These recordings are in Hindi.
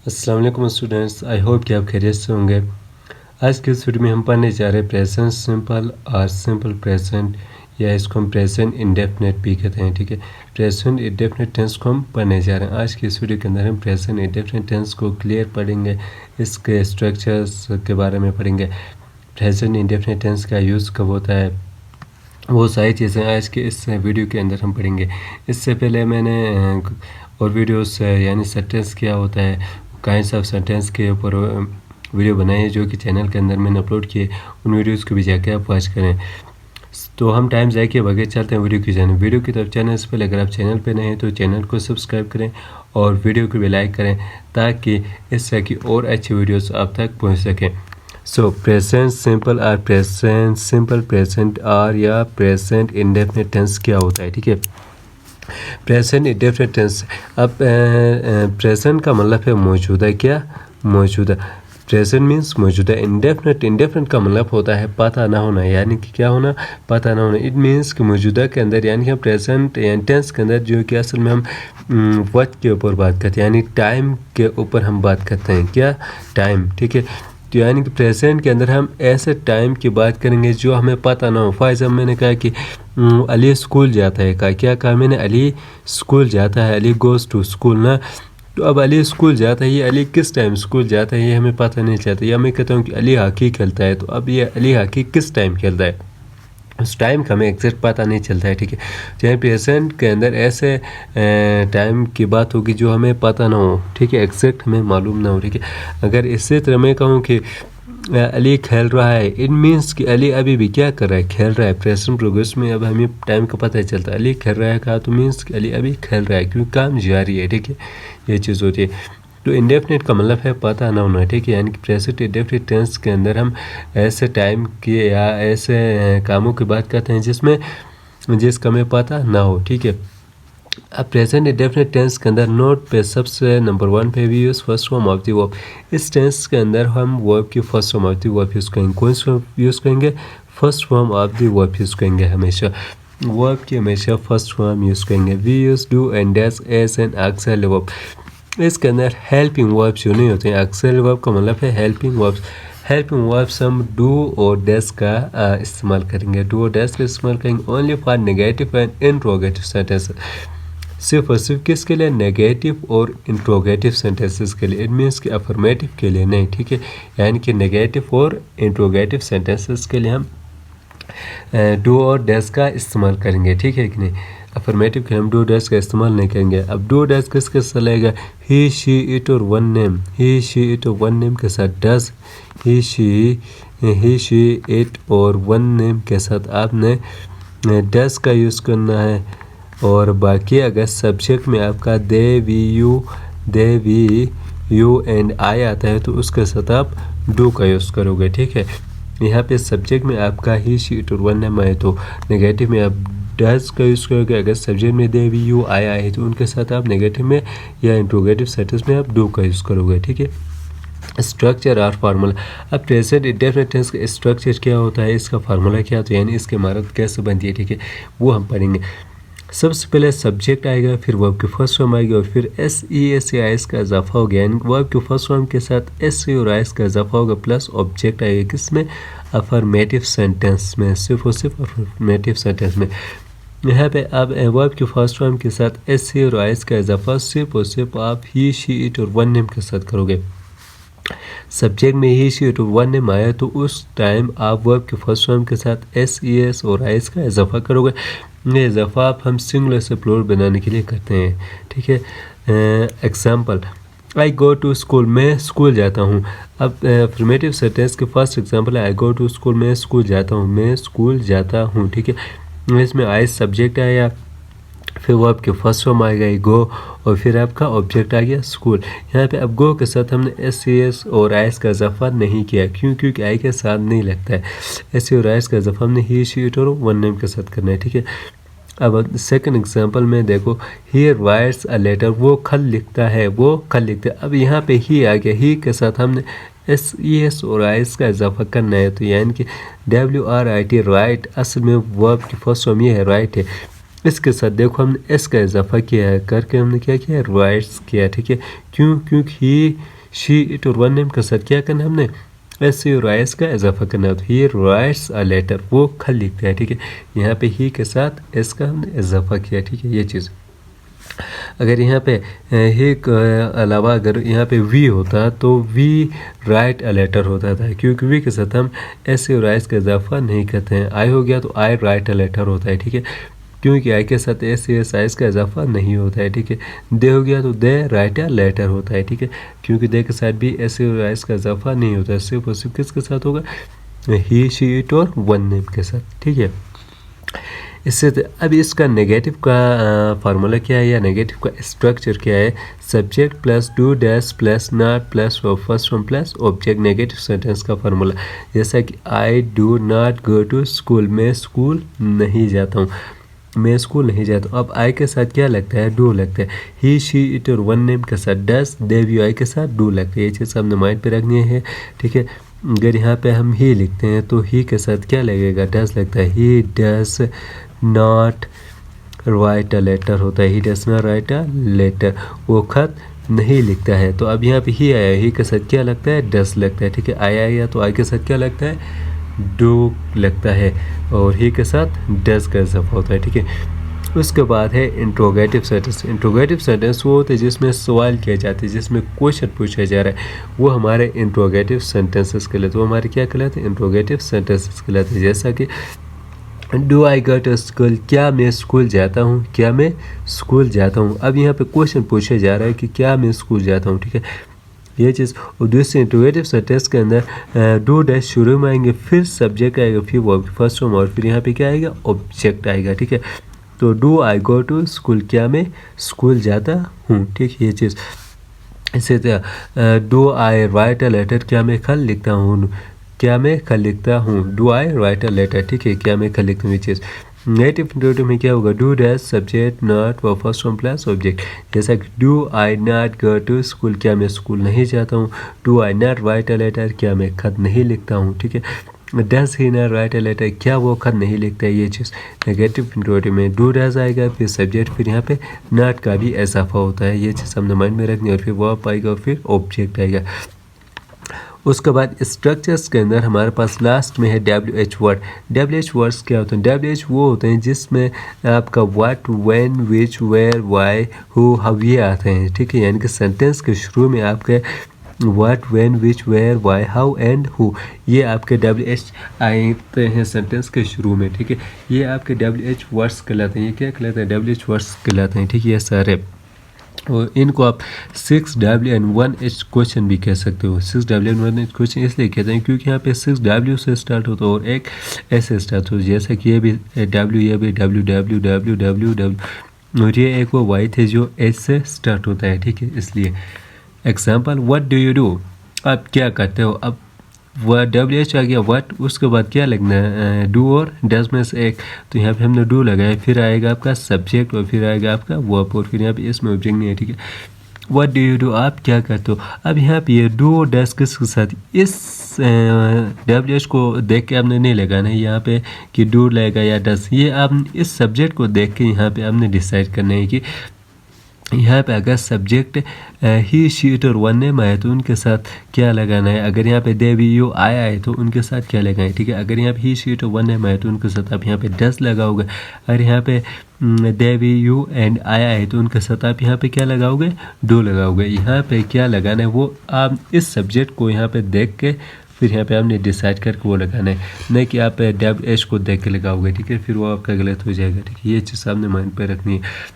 अस्सलाम वालेकुम स्टूडेंट्स, आई होप कि आप खैरियत से होंगे। आज के इस वीडियो में हम पढ़ने जा रहे हैं प्रेजेंट सिंपल और सिंपल प्रेजेंट, या इसको हम प्रेजेंट इंडेफिनिट भी कहते हैं। ठीक है, प्रेजेंट इंडेफिनिट टेंस को हम पढ़ने जा रहे हैं। आज की इस वीडियो के अंदर हम प्रेजेंट इंडेफिनिट टेंस को क्लियर पढ़ेंगे, इसके स्ट्रक्चर्स के बारे में पढ़ेंगे, प्रेजेंट इंडेफिनिट टेंस का यूज़ कब होता है, वो सारी चीज़ें आज के इस वीडियो के अंदर हम पढ़ेंगे। इससे पहले मैंने और वीडियोस यानी सेंटेंस क्या होता है, काइंड्स ऑफ सेंटेंस के ऊपर वीडियो बनाई है जो कि चैनल के अंदर मैंने अपलोड किए। उन वीडियोस को भी जाके आप वॉच करें। तो हम टाइम ज़ाय के बगैर चलते हैं वीडियो की तरफ। चैनल से पहले अगर आप चैनल पे नए हैं तो चैनल को सब्सक्राइब करें और वीडियो को भी लाइक करें ताकि इस तरह की और अच्छी वीडियोस आप तक पहुंच सकें। सो प्रेजेंट सिंपल और प्रेजेंट सिंपल प्रेजेंट और या प्रेजेंट इंडेफिनिट टेंस क्या होता है। ठीक है, प्रेजेंट इंडेफिनिट टेंस। अब प्रेजेंट का मतलब है मौजूदा, क्या मौजूदा। प्रेजेंट मीन्स मौजूदा। इंडेफिनिट का मतलब होता है पता ना होना, यानी कि क्या होना, पता ना होना। इट मीन्स कि मौजूदा के अंदर यानी कि हम प्रेजेंट यानी टेंस के अंदर जो कि असल में हम वक्त के ऊपर बात करते हैं, यानी टाइम के ऊपर हम बात करते हैं, क्या टाइम। ठीक है, तो यानी कि प्रेजेंट के अंदर हम ऐसे टाइम की बात करेंगे जो हमें पता ना हो। फॉर एग्जाम्पल मैंने कहा कि अली स्कूल जाता है, क्या कहा मैंने, अली स्कूल जाता है, अली गोज़ टू स्कूल ना। तो अब अली स्कूल जाता है, ये अली किस टाइम स्कूल जाता है ये हमें पता नहीं चलता। या मैं कहता हूँ कि अली हॉकी खेलता है, तो अब ये अली हॉकी किस टाइम खेलता है, उस टाइम का हमें एग्जैक्ट पता नहीं चलता है। ठीक है, चाहे प्रेजेंट के अंदर ऐसे टाइम की बात होगी जो हमें पता ना हो, ठीक है, एग्जैक्ट हमें मालूम ना हो। ठीक है, अगर इसी तरह मैं कहूँ कि अली खेल रहा है, इट मीन्स कि अली अभी भी क्या कर रहा है, खेल रहा है। प्रेजेंट प्रोग्रेस में अब हमें टाइम का पता चलता है। अली खेल रहा है कहा तो मीन्स कि अली अभी खेल रहा है, क्योंकि काम जारी है। ठीक है, ये चीज़ होती है। तो इंडेफिनिट का मतलब है पता ना होना। ठीक है, यानी कि प्रेजेंट इंडेफिनिट टेंस के अंदर हम ऐसे टाइम की या ऐसे कामों की बात करते हैं जिसका हमें पता ना हो। ठीक है, अब प्रेजेंट इंडेफिनिट टेंस के अंदर नोट पे सबसे नंबर 1 पे भी use first form of the verb. इस टेंस के अंदर हम वर्ब की first form of the verb use करेंगे। कौन सा यूज़ करेंगे, first form of the verb use करेंगे। हमेशा वर्ब की हमेशा फर्स्ट फॉर्म यूज़ करेंगे। We use do and dash as an auxiliary verb. इसके अंदर हेल्पिंग वर्ब्स जो नहीं होते हैं। ऑक्सिलरी वर्ब का मतलब है हेल्पिंग वर्ब्स। हेल्पिंग वर्ब्स हम डू और डैश का इस्तेमाल करेंगे। डू और डैश का इस्तेमाल करेंगे only for negative and interrogative sentence. सिर्फ और सिर्फ किसके लिए, नेगेटिव और इंट्रोगेटिव सेंटेंसेस के लिए। इट मीन्स कि अफर्मेटिव के लिए नहीं। ठीक है, यानी कि नेगेटिव और इंट्रोगेटिव सेंटेंसेस के लिए हम डू और डैश का इस्तेमाल करेंगे। ठीक है कि नहीं, अफर्मेटिव के हम डू डैश का इस्तेमाल नहीं करेंगे। अब डू डैश किसके साथ लगेगा, ही शी इट और one name. He she it और वन नेम के साथ डज, ही शी इट और वन नेम के साथ आपने डज का यूज़ करना है। और बाकी अगर सब्जेक्ट में आपका दे वी यू एंड आई आता है तो उसके साथ आप डू का यूज़ करोगे। ठीक है, यहाँ पे सब्जेक्ट में आपका ही शी इट और वन नेम आए तो नेगेटिव में आप डज का यूज़ करोगे। अगर सब्जेक्ट में दे वी यू आई आए तो उनके साथ आप नेगेटिव में या इंट्रोगेटिव सेंटेंस में आप डू का यूज़ करोगे। ठीक है, स्ट्रक्चर और फार्मूला। अब प्रेजेंट इंडेफिनिट टेंस का स्ट्रक्चर क्या होता है, इसका फार्मूला क्या होता है, यानी इसकी इमारत कैसे बनती है। ठीक है, वो हम पढ़ेंगे। सबसे पहले सब्जेक्ट आएगा, फिर वर्ब की फर्स्ट फॉर्म आएगी और फिर एस ई एस या एस का इजाफा हो गया, यानी वर्ब की फर्स्ट फॉर्म के साथ एस और एस का इजाफा होगा प्लस ऑब्जेक्ट आएगा। किसमें, अफर्मेटिव सेंटेंस में, सिर्फ और सिर्फ अफर्मेटिव सेंटेंस में। यहाँ पे अब वर्ब की फर्स्ट फॉर्म के साथ एस और एस का इजाफा सिर्फ और सिर्फ आप ही शी इट और वन नेम के साथ करोगे। सब्जेक्ट में ही शी इट और वन नेम आया तो उस टाइम आप वर्ब के फर्स्ट फॉर्म के साथ एस ई एस और एस का इजाफा करोगे। ये इजाफा आप हम सिंगुलर से प्लूरल बनाने के लिए करते हैं। ठीक है, example, I go to school, मैं स्कूल जाता हूँ। अब अफर्मेटिव सेंटेंस के फर्स्ट एग्जाम्पल है आई गो टू स्कूल, मैं स्कूल जाता हूँ, मैं स्कूल जाता हूँ। ठीक है, इसमें आई सब्जेक्ट आया, फिर वर्ब के फर्स्ट फॉर्म आएगा गो और फिर आपका ऑब्जेक्ट आ गया स्कूल। यहाँ पे अब गो के साथ हमने एस सी एस और आइस का इजाफा नहीं किया, क्योंकि आई के साथ नहीं लगता है। एस सी और आइस का इजाफा हमने ही शी इट और वन नेम के साथ करना है। ठीक है, अब सेकंड एग्जांपल में देखो, ही राइट्स अ लेटर, वो खत लिखता है, वो खत लिखता है। अब यहाँ पे ही आ गया, ही के साथ हमने एस ई एस और आइस का इजाफा करना है, तो यानी कि W R I T right, असल में वर्ब की फर्स्ट फॉर्म ये है राइट है। इसके साथ देखो हमने एस का इजाफा किया है, करके हमने क्या किया, राइट्स किया, ठीक है। क्यों? क्योंकि ही, शी, इट और वन नेम के साथ क्या करना हमने, एस और आई का इजाफा करना है। तो ही राइट्स अ लेटर, वो खत लिखता है, ठीक है। यहाँ पे ही के साथ एस का हमने इजाफा किया, ठीक है, ये चीज़। अगर यहाँ पे ही के अलावा अगर यहाँ पे वी होता तो वी राइट अ लेटर होता था, क्योंकि वी के साथ हम एस और आई का इजाफा नहीं करते हैं। आई हो गया तो आई राइट अ लेटर होता है, ठीक है, क्योंकि आई के साथ एस एस आई का इजाफा नहीं होता है, ठीक है। दे हो गया तो दे राइट अ लेटर होता है, ठीक है, क्योंकि दे के साथ भी एस और आई का इजाफा नहीं होता है। सिर्फ और सिर्फ किसके साथ होगा, ही, शी, इट और वन नेम के साथ, ठीक है। इससे अब इसका नेगेटिव का फार्मूला क्या है या नेगेटिव का स्ट्रक्चर क्या है, subject plus do dash plus not plus first form plus object, negative sentence का फार्मूला। जैसा कि I do not go to school, मैं स्कूल नहीं जाता हूँ, मैं स्कूल नहीं जाता हूँ। अब आई के साथ क्या लगता है, डू लगता है। ही, शी, इट और वन नेम के साथ डस, दे भी आई के साथ डू लगता है। ये चीज़ हमने माइंड पे रखनी है, ठीक है। अगर यहाँ पे हम ही लिखते हैं तो ही के साथ क्या लगेगा, डस लगता है। He does not write a letter होता है, he does not write a letter, वो खत नहीं लिखता है। तो अब यहाँ पे ही आया, ही के साथ क्या लगता है, डस लगता है, ठीक है। आई आया तो आई के साथ क्या लगता है, डू लगता है, और ही के साथ डस का इजाफा होता है, ठीक है। उसके बाद है इंट्रोगेटिव सेंटेंस। इंट्रोगेटिव सेंटेंस वो होते हैं जिसमें सवाल किया जाता है, जिसमें क्वेश्चन पूछा जा रहा है, वो हमारे इंट्रोगेटिव सेंटेंसेस कहलाते हैं। वो हमारे क्या कहलाते हैं, इंट्रोगेटिव सेंटेंसेस कहलाते हैं। जैसा कि do I go to school, क्या मैं स्कूल जाता हूँ, क्या मैं स्कूल जाता हूँ। अब यहाँ पे क्वेश्चन पूछा जा रहा है कि क्या मैं स्कूल जाता हूँ, ठीक है, ये चीज़। और दूसरे इंट्रोगेटिव सेंटेंस के अंदर डू डैश शुरू में आएंगे, फिर सब्जेक्ट आएगा, फिर वर्ब फर्स्ट फॉर्म, और फिर यहाँ पे क्या आएगा, ऑब्जेक्ट आएगा, ठीक है। तो do I go to school, क्या मैं स्कूल जाता हूँ, ठीक है, ये चीज़। इसे do I write a letter, क्या मैं खत लिखता हूँ, क्या मैं खत लिखता हूँ, do I write a letter, ठीक है, क्या मैं खत लिखता हूँ, ये चीज़। नेगेटिव इंट्रोगेटिव में क्या होगा, डू डैश सब्जेक्ट नॉट व फर्स्ट फॉर्म प्लस ऑब्जेक्ट। जैसा कि do I not go to school, क्या मैं स्कूल नहीं जाता हूँ। Do I not write a letter, क्या मैं खत नहीं लिखता हूँ, ठीक है। Does he not write a letter, क्या वो खत नहीं लिखता है, ये चीज़। नेगेटिव इंट्रोगेटिव में डू डस आएगा, फिर सब्जेक्ट, फिर यहाँ पे नॉट का भी इजाफा होता है, ये चीज़ हमने माइंड में रखनी है, और फिर वर्ब आएगा और फिर ऑब्जेक्ट आएगा। उसके बाद स्ट्रक्चर्स के अंदर हमारे पास लास्ट में है WH वर्ड। WH वर्ड्स क्या होते हैं, WH वो होते हैं जिसमें आपका what, when, which, where, why, who, how ये आते हैं, ठीक है। यानी कि सेंटेंस के शुरू में आपके what, when, which, where, why, how and who, ये आपके WH आते हैं सेंटेंस के शुरू में, ठीक है। ये आपके WH वर्ड्स कहलाते हैं। ये क्या कहलाते हैं, WH वर्ड्स कहलाते हैं, ठीक है, ये सारे। और इनको आप 6W एंड 1H क्वेश्चन भी कह सकते हो। 6W एंड 1H क्वेश्चन इसलिए कहते हैं क्योंकि यहाँ पे 6W से स्टार्ट होता है और एक S से स्टार्ट होता है। जैसे कि ये भी W, ये भी W, W, W, W, W, और ये एक वो Y थे जो S से स्टार्ट होता है, ठीक है, इसलिए। Example, what do you do, आप क्या करते हो। अब वह WH आ गया व्हाट, उसके बाद क्या लगना है, डू और डज में से एक, तो यहाँ पे हमने डू लगाया, फिर आएगा आपका सब्जेक्ट और फिर आएगा आपका वर्ब, और फिर यहाँ पे इसमें ऑब्जेक्ट नहीं है, ठीक है। व्हाट डू यू डू, आप क्या करते हो। अब यहाँ पे ये डू और डज किसके साथ, इस WH को देख के आपने नहीं लगाना है यहाँ पे कि डू लगेगा या डज, ये आप इस सब्जेक्ट को देख के यहाँ पे आपने डिसाइड करना है कि यहाँ पे अगर सब्जेक्ट ही, शी, इट और वन नेम आए तो उनके साथ क्या लगाना है। अगर यहाँ पे दे, वी, यू आया है तो उनके साथ क्या लगाएं, ठीक है। अगर यहाँ पे ही, शी, इट और वन नेम आए तो उनके साथ आप यहाँ पे डस लगाओगे। अगर यहाँ पे दे, वी, यू एंड आया है तो उनके साथ आप यहाँ पे क्या लगाओगे, डू लगाओगे। यहाँ पे क्या लगाना है वो आप इस सब्जेक्ट को यहाँ पे देख के फिर यहाँ पे आपने डिसाइड करके वो लगाना है, नहीं कि आप WH को देख के लगाओगे, ठीक है, फिर वो आपका गलत हो जाएगा, ठीक है। ये चीज़ आपने माइंड पे रखनी है।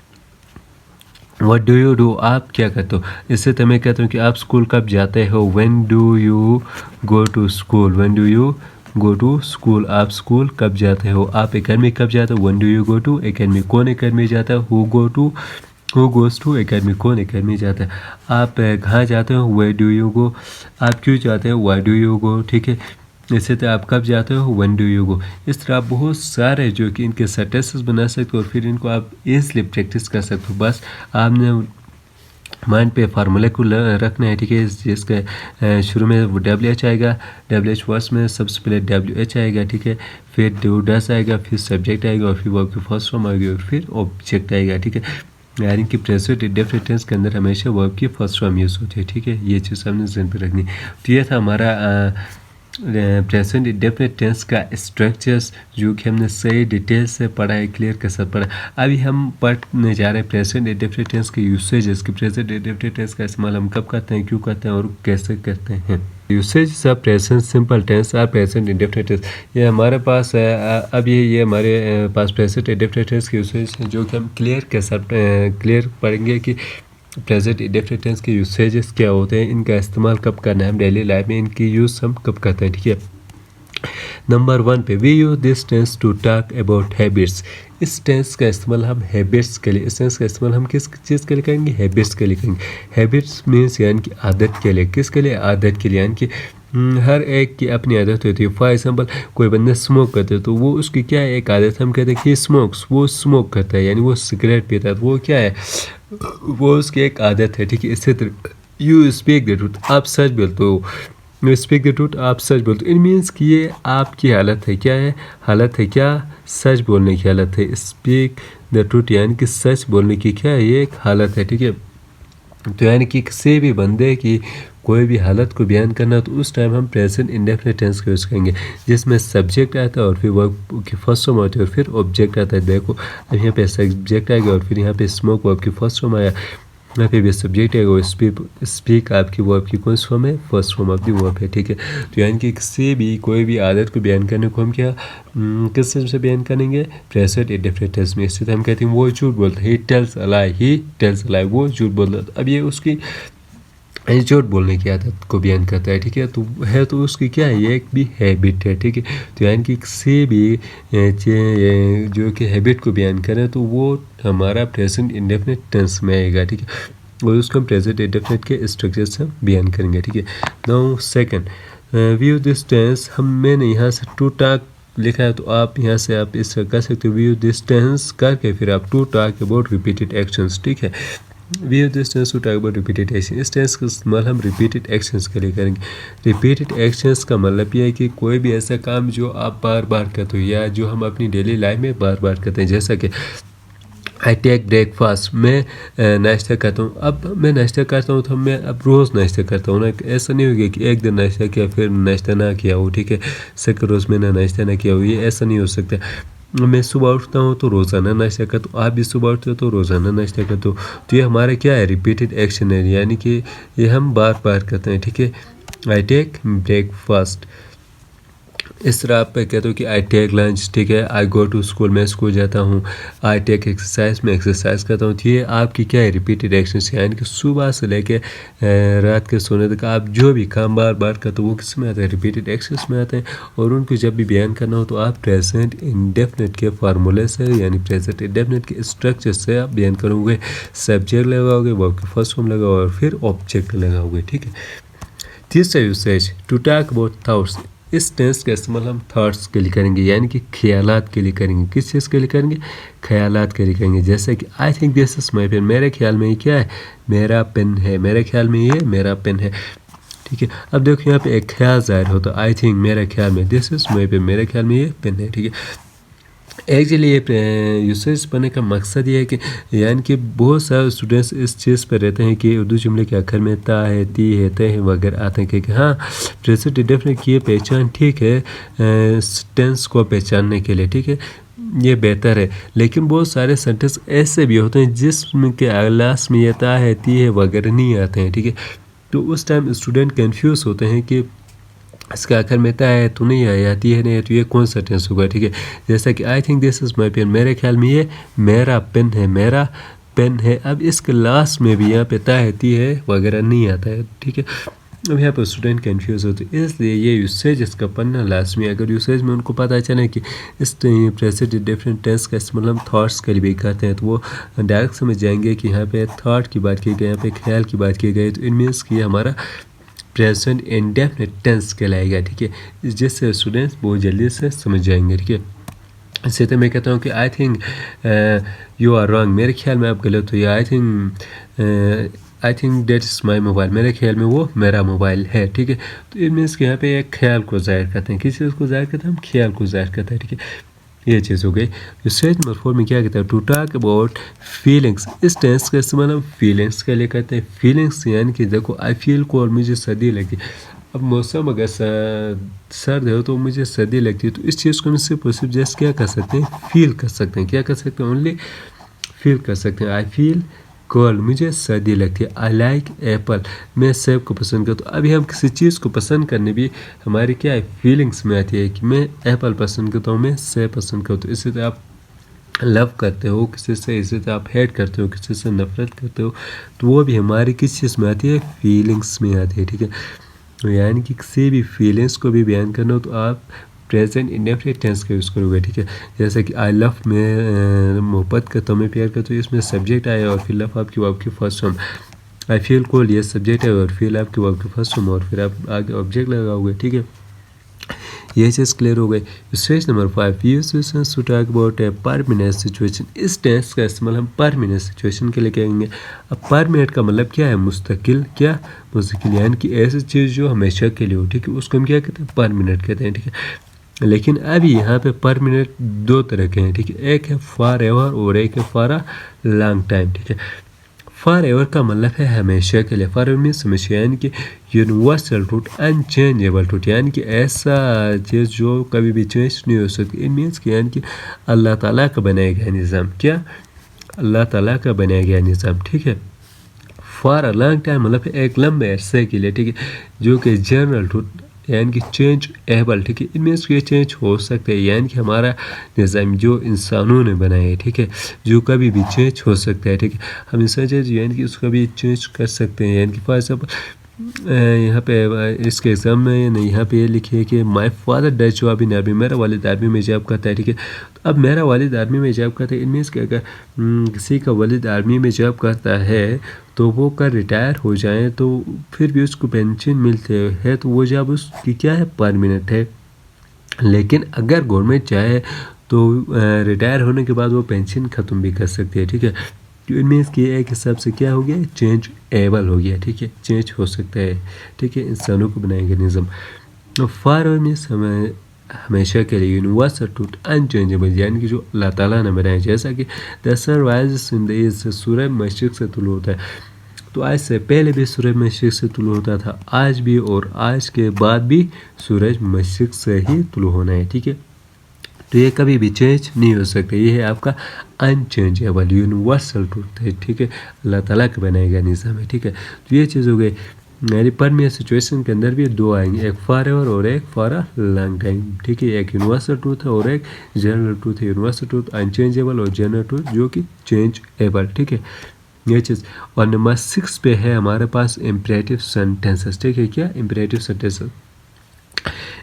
व्हाट डू यू डू, आप क्या करते हो। इससे तो मैं कहता हूँ कि आप स्कूल कब जाते हो। When do you go to school, when do you go to school, आप स्कूल कब जाते हो। आप एकेडमी कब जाते हो, when do you go to academy, कौन एकेडमी जाता है, हु गोज़ टू एकेडमी, कौन एकेडमी जाता है। आप कहाँ जाते हो, वेयर डू यू गो, आप क्यों जाते हो, व्हाई डू यू गो, ठीक है। इससे तो आप कब जाते हो, व्हेन डू यू गो। इस तरह आप बहुत सारे जो कि इनके सेंटेंसेस बना सकते हो और फिर इनको आप ईजिली प्रैक्टिस कर सकते हो। बस आपने माइंड पे फार्मूले को रखना है, ठीक है। जिसका शुरू में वो WH आएगा, WH वर्ड्स में सबसे पहले WH आएगा, ठीक है। फिर डू डस आएगा, फिर सब्जेक्ट आएगा, और फिर वर्ब की फर्स्ट फॉर्म आएगी, और फिर ऑब्जेक्ट आएगा, ठीक है। यानी कि प्रेजेंट इंडेफिनिट टेंस के अंदर हमेशा वर्ब की फर्स्ट फॉर्म यूज़ होती है, ठीक है। ये चीज़ हमने ध्यान पे रखनी। तो ये था हमारा प्रेजेंट इंडेफिनिट टेंस का स्ट्रक्चर्स, जो कि हमने सही डिटेल से पढ़ा है, क्लियर के साथ पढ़ा। अभी हम पढ़ने जा रहे हैं प्रेजेंट इंडेफिनिट टेंस के यूसेजेस कि प्रेजेंट इंडेफिनिट टेंस का इस्तेमाल हम कब करते हैं, क्यों करते हैं और कैसे करते हैं। Usage of present simple tense और प्रेजेंट इंडेफिनिट टेंस, ये हमारे पास है। अब ये हमारे पास प्रेजेंट इंडेफिनिट टेंस के यूसेज हैं, जो कि हम क्लियर के साथ क्लियर पढ़ेंगे कि प्रेजेंट इंडेफिनिट टेंस के यूसेजेस क्या होते हैं, इनका इस्तेमाल कब करना है हम डेली लाइफ में, इनकी यूज़ हम कब करते हैं, ठीक है। नंबर 1 पे we use this tense to talk about habits. इस टेंस का इस्तेमाल हम हैबिट्स के लिए, इस टेंस का इस्तेमाल हम किस चीज़ के लिए करेंगे, हैबिट्स के लिए करेंगे। हैबिट्स मीन्स यानी कि आदत के लिए, किसके लिए, आदत के लिए। यानी कि हर एक की अपनी आदत होती है। फॉर एग्जांपल कोई बंदा स्मोक करता है, तो वो उसकी क्या है, एक आदत। हम कहते हैं कि स्मोक्स, वो स्मोक करता है, यानी वो सिगरेट पीता है, तो वो क्या है, वो उसकी एक आदत है, ठीक है। इसी तरह यू स्पीक द ट्रूथ, आप सच बोलते हो, यू स्पीक द ट्रूथ, आप सच बोलते हो। इट मीन्स कि ये आपकी हालत है, क्या है, हालत है, क्या, सच बोलने की हालत है। स्पीक द ट्रूथ यानी कि सच बोलने की क्या है, ये एक हालत है, ठीक है। तो यानी कि किसी भी बंदे की कोई भी हालत को बयान करना, तो उस टाइम हम प्रेजेंट इंडेफिनिट टेंस का यूज़ करेंगे, जिसमें सब्जेक्ट आता है और फिर वर्ब की फर्स्ट फॉर्म आती है और फिर ऑब्जेक्ट आता है। देखो अब यहाँ पे सब्जेक्ट आएगा और फिर यहाँ पे स्मोक वर्ब की फर्स्ट फॉर्म आया, यहाँ पे भी सब्जेक्ट आएगा और स्पीक आपकी वर्ब की कौन सी फॉर्म है, first form of the verb है, ठीक है। तो यानी कि किसी भी कोई भी आदत को बयान करने को हम क्या किस तरह से बयान करेंगे, प्रेजेंट इंडेफिनिट टेंस में। इससे हम कहते हैं वो झूठ बोलता है, he tells a lie, he tells अ लाई, वो झूठ बोलता है। अब ये उसकी झूठ बोलने की आदत को बयान करता है, ठीक है। तो है तो उसकी क्या है, ये एक भी हैबिट है, ठीक है। तो यानी कि किसी भी जो कि हैबिट को बयान करें, तो वो हमारा प्रेजेंट इंडेफिनिट टेंस में आएगा, ठीक है। और उसको हम प्रेजेंट इंडेफिनिट के स्ट्रक्चर से बयान करेंगे, ठीक है। Now second view this tense, मैंने यहाँ से टू टॉक लिखा है, तो आप यहाँ से आप इस कर सकते हो, व्यू दिस टेंस करके फिर आप to talk about repeated actions, ठीक है। We use this tense to talk about repeated action. इस टेंस का इस्तेमाल हम रिपीटेड एक्शंस के लिए करेंगे। रिपीटेड एक्शंस का मतलब ये है कि कोई भी ऐसा काम जो आप बार बार करते हो, या जो हम अपनी डेली लाइफ में बार बार करते हैं, जैसा कि आई टेक ब्रेकफास्ट, मैं नाश्ता करता हूँ। अब मैं नाश्ता करता हूँ तो मैं अब रोज़ नाश्ता करता हूँ ना, ऐसा नहीं होगा कि एक दिन नाश्ता किया फिर नाश्ता ना किया हो, ठीक है। सेकंड रोज़ मैंने नाश्ता ना किया हो, ये ऐसा नहीं हो सकता। मैं सुबह उठता हूँ तो रोज़ाना नाश्ता करता हूँ, आप भी सुबह उठते हो तो रोज़ाना नाश्ता करते हो। तो ये हमारा क्या है, रिपीटेड एक्शन है, यानी कि ये हम बार बार करते हैं, ठीक है। आई टेक ब्रेकफास्ट, इस तरह आप कहते हो कि आई टेक लंच, ठीक है। आई गो टू स्कूल, मैं स्कूल जाता हूँ। आई टेक एक्सरसाइज, मैं एक्सरसाइज करता हूँ। तो ये आपकी क्या है, रिपीटेड एक्शन, यानी कि सुबह से लेके रात के सोने तक आप जो भी काम बार बार करते हो वो किस में आता है, रिपीटेड एक्शंस में आते हैं। और उनको जब भी बयान करना हो तो आप प्रेजेंट इंडेफिनिट के फार्मूले से, यानी प्रेजेंट इंडेफिनिट के स्ट्रक्चर से आप बयान करोगे। सब्जेक्ट लगाओगे, वर्ब की फर्स्ट फॉर्म लगाओगे और फिर ऑब्जेक्ट लगाओगे, ठीक है। तीसरा usage to talk about thoughts. इस टेंस का इस्तेमाल हम थॉट्स के लिए करेंगे, यानी कि ख्यालात के लिए करेंगे। किस चीज़ के लिए करेंगे, ख्यालात के लिए करेंगे। जैसे कि I think this is my pen, मेरे ख्याल में ये क्या है, मेरा पेन है, मेरे ख्याल में ये मेरा पेन है, ठीक है। अब देखो यहाँ पे एक ख्याल जाहिर होता है, आई थिंक मेरे ख्याल में, दिस इज माई पेन, मेरे ख्याल में ये पेन है, ठीक है। एक्चुअली ये यूसेज बनने का मकसद ये है कि यानी कि बहुत सारे स्टूडेंट्स इस चीज़ पर रहते हैं कि उर्दू जुमले के आखिर में ता है, ती है, ते है वगैरह आते हैं कि हाँ प्रेजेंट इंडेफिनिट की ये पहचान ठीक है टेंस को पहचानने के लिए, ठीक है, ये बेहतर है। लेकिन बहुत सारे सेंटेंस ऐसे भी होते हैं जिसके लास्ट में ये ता है, ती है वगैरह नहीं आते हैं, ठीक है। तो उस टाइम स्टूडेंट कन्फ्यूज़ होते हैं कि इसके आखिर में ता है तो नहीं आई, आती है नहीं, तो ये कौन सा टेंस होगा, ठीक है। जैसा कि I think this is my pen, मेरे ख्याल में ये मेरा पेन है, मेरा पेन है। अब इसके लास्ट में भी यहाँ पे ता है, ती है वगैरह नहीं आता है, ठीक है। अब यहाँ पर स्टूडेंट कन्फ्यूज़ होते हैं, इसलिए ये यूसेज इसका पढ़ना लास्ट में। अगर यूसेज में उनको पता चले कि इस प्रेजेंट डिफरेंट टेंस का इस्तेमाल हम थॉट्स के लिए भी करते हैं, तो वो डायरेक्ट समझ जाएंगे कि यहाँ पे थॉट की बात की गई, यहाँ पे ख्याल की बात की गई, तो इट मीन्स कि हमारा प्रेजेंट इंडेफिनिट टेंस कहलाएगा, ठीक है। जिससे स्टूडेंट्स बहुत जल्दी से समझ जाएंगे, ठीक है। इससे तो मैं कहता हूँ कि I think you are wrong, मेरे ख्याल में आप गलत हो, या I think I think that is my mobile, मेरे ख्याल में वो मेरा मोबाइल है, ठीक है। तो इट मीन्स कि यहाँ पे एक ख्याल को ज़ाहिर करते हैं, किस चीज़ को ज़ाहिर करते हैं, हम ख्याल को ज़ाहिर करते हैं, ठीक है। ये चीज़ हो गई। स्टेज नंबर 4 में क्या कहता है, टू टॉक अबाउट फीलिंग्स। इस टेंस का इस्तेमाल हम फीलिंग्स के लिए करते हैं। फीलिंग्स यानी कि देखो आई फील को, और मुझे सर्दी लगती है। अब मौसम अगर सर्द हो तो मुझे सर्दी लगती है, तो इस चीज़ को हम सिर्फ और सिर्फ जस्ट क्या कर सकते हैं, फील कर सकते हैं। क्या कर सकते हैं, ओनली फील कर सकते हैं। आई फील कोल्ड, मुझे सर्दी लगती है। आई लाइक एप्पल, मैं सेब को पसंद करता हूँ। अभी हम किसी चीज़ को पसंद करने भी हमारी क्या है, फीलिंग्स में आती है कि मैं एप्पल पसंद करता हूँ, मैं सेब पसंद करता हूँ। इससे तो आप लव करते हो किसी से, इससे तो आप हेट करते हो किसी से, नफरत करते हो, तो वो भी हमारी किस चीज़ में आती है, फीलिंग्स में आती है, ठीक है। तो यानी कि किसी भी फीलिंग्स को भी बयान करना हो तो आप प्रेजेंट इंडेफिनिट टेंस का यूज़ करोगे, ठीक है। जैसे कि आई लव, मैं मोहब्बत करता हूँ, मैं प्यार करता हूँ, इसमें सब्जेक्ट आया और फिर लव आपकी first form. I feel cold, ये सब्जेक्ट है और फील आपकी फर्स्ट फॉर्म, और फिर आप आगे ऑब्जेक्ट लगाओगे, ठीक है। ये चीज़ क्लियर हो गई। Stage number 5, use to talk about a permanent situation. इस टेंस का इस्तेमाल हम परमानेंट सिचुएशन के लिए करेंगे। अब परमानेंट का मतलब क्या है, मुस्तकिल, क्या मुस्तकिल, यानी कि ऐसी चीज़ जो हमेशा के लिए हो, ठीक है, उसको हम क्या कहते हैं, परमानेंट कहते हैं, ठीक है। लेकिन अभी यहाँ पे परमानेंट दो तरह के हैं, ठीक है। एक है फॉर एवर और एक है फॉर अ लॉन्ग टाइम, ठीक है। फॉर एवर का मतलब है हमेशा के लिए। फॉर एवर मीन्स हमेशा, यानी कि यूनिवर्सल ट्रूथ, अनचेंजेबल ट्रूथ, यानी कि ऐसा चीज़ जो कभी भी चेंज नहीं हो सकती। इट मीन्स कि यानी कि अल्लाह ताला का बनाया गया निज़ाम, क्या, अल्लाह ताला का बनाया गया निज़ाम, ठीक है। फॉर अ लॉन्ग टाइम मतलब एक लंबे अरसे के लिए, ठीक है, जो कि जनरल ट्रूथ यानी कि चेंज एबल, ठीक है। इट मीन्स ये चेंज हो सकता है, यानी कि हमारा निज़ाम जो इंसानों ने बनाया है, ठीक है, जो कभी भी चेंज हो सकता है, ठीक है। हम इंसान चेंज यानी कि उसका भी चेंज कर सकते हैं, यानी कि फॉर एग्जाम्पल यहाँ पे इसके एग्ज़ाम में यहाँ पे ये लिखिए कि my father does job in army, मेरा वालिद आर्मी में जॉब करता है, ठीक है। तो अब मेरा वालिद आर्मी में जॉब करता है, इट मीन्स कि अगर किसी का वालिद आर्मी में जॉब करता है तो वो कर रिटायर हो जाए तो फिर भी उसको पेंशन मिलते है, तो वो जॉब उसकी क्या है, परमानेंट है। लेकिन अगर गवर्नमेंट चाहे तो रिटायर होने के बाद वो पेंशन ख़त्म भी कर सकती है, ठीक है। तो इट मीन्स कि एक हिसाब से क्या हो गया, चेंज एबल हो गया, ठीक है, चेंज हो सकता है, ठीक है, इंसानों को बनाएंगे निज़म। फॉर मीन्स हमें हमेशा के लिए, यूनिवर्सल ट्रूथ, अनचेंजेबल, यानी कि जो अल्लाह ताला ने बनाया। जैसा कि the sun rises in the east, सूरज मशरिक़ से तुलू होता है, तो आज से पहले भी सूरज मशरिक़ से तुलू होता था, आज भी, और आज के बाद भी सूरज मशरिक़ से ही तुलू होना है, ठीक है। तो ये कभी भी चेंज नहीं हो सकता, ये है आपका अनचेंजेबल यूनिवर्सल ट्रूथ है, ठीक है, अल्लाह ताला का बनाया गया निज़ाम है, ठीक है। तो ये चीज़ हो गई। यानी परमानेंट सिचुएशन के अंदर भी दो आएंगे, एक फॉर एवर और एक फॉर अ लॉन्ग टाइम, ठीक है। एक यूनिवर्सल ट्रूथ है और एक जनरल ट्रूथ है। यूनिवर्सल ट्रूथ अनचेंजेबल और जनरल ट्रूथ जो कि चेंज एबल, ठीक है, ये चीज़। और नंबर 6 पे है हमारे पास इम्परेटिव सेंटेंसेस, ठीक है। क्या इम्परेटिव सेंटेंसेस,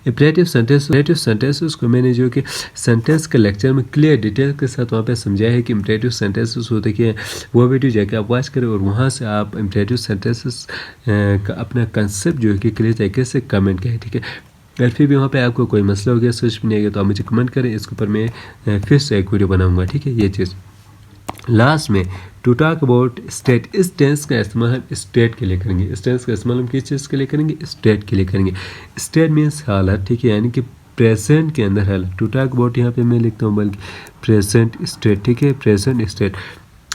इम्परेटिव सेंटेंसेस को मैंने जो कि सेंटेंस के लेक्चर में क्लियर डिटेल के साथ वहाँ पे समझाया है कि इम्परेटिव सेंटेंसेस होते क्या हैं। वो वीडियो जाके आप वॉच करें और वहाँ से आप इम्परेटिव सेंटेंसेस का अपना कंसेप्ट जो है कि क्लियर तरीके से कमेंट करें, ठीक है। अगर फिर भी वहाँ पे आपको कोई मसला हो गया, सोच भी नहीं आएगा, तो आप मुझे कमेंट करें, इसके ऊपर मैं फिर से एक वीडियो बनाऊँगा, ठीक है। ये चीज़ लास्ट में टू टॉक अबाउट स्टेट, इस टेंस का इस्तेमाल हम स्टेट के लिए करेंगे। इस टेंस का इस्तेमाल हम किस चीज़ के लिए करेंगे, स्टेट के लिए करेंगे। स्टेट मीन्स हालत, ठीक है, यानी कि प्रेजेंट के अंदर हालत। टू टॉक अबाउट यहाँ पे मैं लिखता हूँ बल्कि प्रेजेंट स्टेट, ठीक है, प्रेजेंट स्टेट।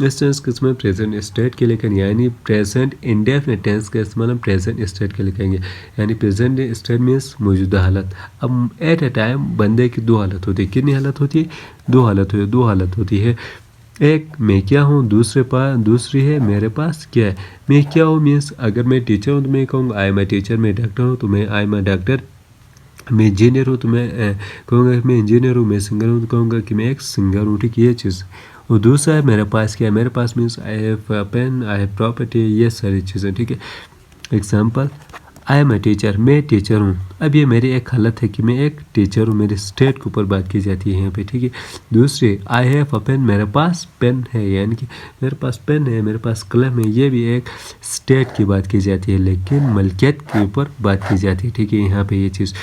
इस टेंस का इस्तेमाल प्रेजेंट स्टेट के लिए करेंगे, यानी प्रेजेंट इंडेफिनिट टेंस का इस्तेमाल हम प्रेजेंट स्टेट के लिए करेंगे, यानी प्रेजेंट स्टेट मीन्स मौजूदा हालत। अब एट ए टाइम बंदे की दो हालत होती है, कितनी हालत होती है, दो हालत होती है। एक मैं क्या हूँ, दूसरी है मेरे पास क्या है। मैं क्या हूँ मीन्स अगर मैं टीचर हूँ तो मैं कहूँगा आई एम ए टीचर। मैं डॉक्टर हूँ तो मैं आई एम ए डॉक्टर। मैं इंजीनियर हूँ तो मैं कहूँगा कि मैं इंजीनियर हूँ। मैं सिंगर हूँ तो कहूँगा कि मैं एक सिंगर हूँ, ठीक है, ये चीज़। और दूसरा है मेरे पास क्या है, मेरे पास means I have a pen, I have property, ये सारी चीज़ें, ठीक है। Example, I am a teacher, मैं टीचर हूँ। अब ये मेरी एक हालत है कि मैं एक टीचर हूँ, मेरे स्टेट के ऊपर बात की जाती है यहाँ पे, ठीक है। दूसरी, आई हैव अ पेन, मेरे पास पेन है, यानी कि मेरे पास पेन है, मेरे पास कलम है, ये भी एक स्टेट की बात की जाती है, लेकिन मलकियत के ऊपर बात की जाती है, ठीक है, यहाँ पे ये चीज़।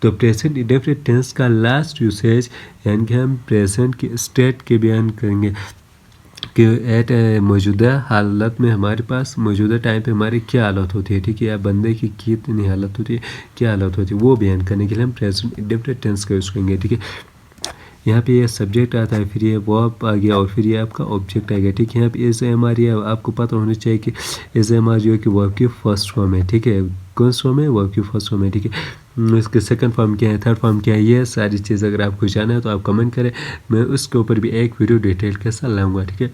तो प्रेजेंट इंडेफिनिट टेंस का लास्ट यूसेज यानी कि हम प्रेजेंट के स्टेट के बयान करेंगे। कि एट मौजूदा हालत में हमारे पास मौजूदा टाइम पे हमारी क्या हालत होती है, ठीक है, या बंदे की कितनी हालत होती है, क्या हालत होती है, वो बयान करने के लिए हम प्रेजेंट इंडेफिनिट टेंस का यूज़ करेंगे, ठीक है। यहाँ पे ये सब्जेक्ट आता है, फिर ये वर्ब आ गया और फिर ये आपका ऑब्जेक्ट आ गया, ठीक है। यहाँ पे एज एम आर, ये आपको पता होना चाहिए कि एज एम आर जो है कि वर्ब की फर्स्ट फॉर्म है, ठीक है। कौन सा फॉर्म है? वर्ब की फर्स्ट फॉर्म है, ठीक है। इसके सेकंड फॉर्म क्या है, थर्ड फॉर्म क्या है, ये सारी चीज़ अगर आपको जाना है तो आप कमेंट करें, मैं उसके ऊपर भी एक वीडियो डिटेल के साथ लाऊंगा, ठीक है।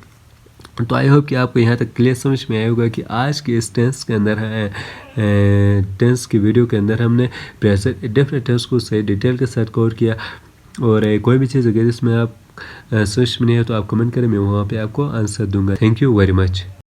तो आई होप कि आपको यहाँ तक क्लियर समझ में आया होगा कि आज के इस टेंस के अंदर टेंस की वीडियो के अंदर हमने प्रेजेंट इंडेफिनिट टेंस को सही डिटेल के साथ कवर किया। और कोई भी चीज़ अगर इसमें आप समझ में नहीं है तो आप कमेंट करें, मैं वहाँ पे आपको आंसर दूंगा। Thank you very much.